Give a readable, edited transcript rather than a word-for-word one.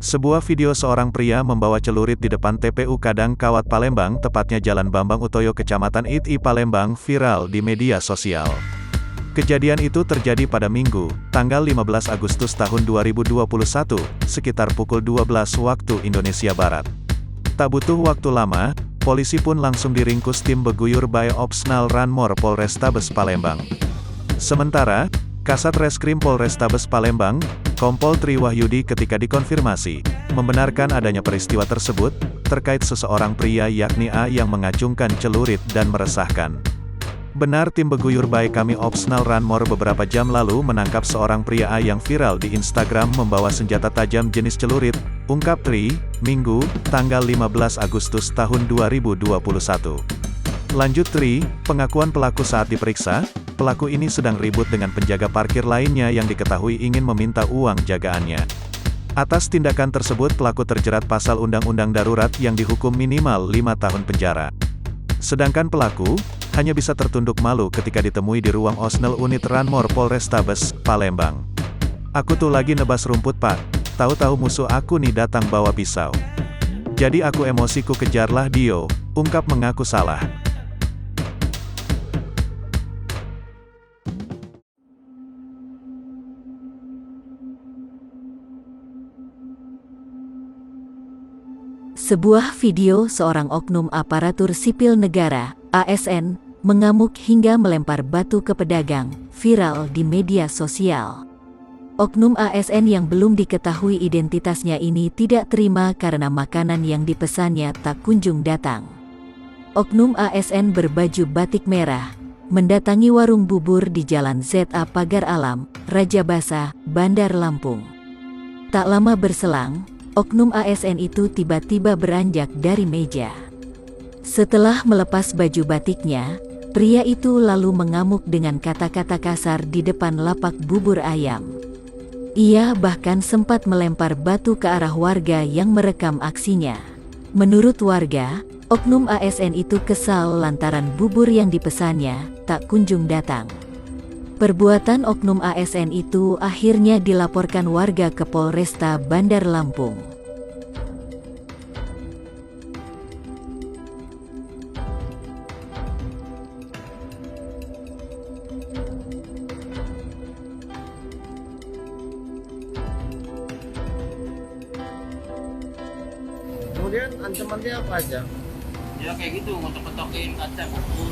Sebuah video seorang pria membawa celurit di depan TPU Kadang Kawat Palembang, tepatnya Jalan Bambang Utoyo Kecamatan Iti Palembang, viral di media sosial. Kejadian itu terjadi pada Minggu, tanggal 15 Agustus tahun 2021, sekitar pukul 12 waktu Indonesia Barat. Tak butuh waktu lama, polisi pun langsung diringkus tim Beguyur by Opsnal Ranmor Polrestabes Palembang. Sementara, Kasat Reskrim Polrestabes Palembang, Kompol Tri Wahyudi ketika dikonfirmasi, membenarkan adanya peristiwa tersebut, terkait seseorang pria yakni A yang mengacungkan celurit dan meresahkan. Benar, tim Beguyur by kami Opsnal Ranmor beberapa jam lalu menangkap seorang pria A yang viral di Instagram membawa senjata tajam jenis celurit, ungkap Tri, Minggu, tanggal 15 Agustus tahun 2021. Lanjut Tri, pengakuan pelaku saat diperiksa, pelaku ini sedang ribut dengan penjaga parkir lainnya yang diketahui ingin meminta uang jagaannya. Atas tindakan tersebut pelaku terjerat pasal Undang-Undang Darurat yang dihukum minimal 5 tahun penjara. Sedangkan pelaku, hanya bisa tertunduk malu ketika ditemui di ruang Osnel Unit Ranmor Polrestabes, Palembang. Aku tuh lagi nebas rumput pak, tahu-tahu musuh aku nih datang bawa pisau. Jadi aku emosiku kejarlah Dio, ungkap mengaku salah. Sebuah video seorang oknum aparatur sipil negara, ASN, mengamuk hingga melempar batu ke pedagang, viral di media sosial. Oknum ASN yang belum diketahui identitasnya ini tidak terima karena makanan yang dipesannya tak kunjung datang. Oknum ASN berbaju batik merah, mendatangi warung bubur di Jalan ZA Pagar Alam, Raja Basa, Bandar Lampung. Tak lama berselang, oknum ASN itu tiba-tiba beranjak dari meja. Setelah melepas baju batiknya, pria itu lalu mengamuk dengan kata-kata kasar di depan lapak bubur ayam. Ia bahkan sempat melempar batu ke arah warga yang merekam aksinya. Menurut warga, oknum ASN itu kesal lantaran bubur yang dipesannya tak kunjung datang. Perbuatan oknum ASN itu akhirnya dilaporkan warga ke Polresta Bandar Lampung. Kemudian ancamannya apa aja? Ya kayak gitu, ngetok-ngetokin kaca aku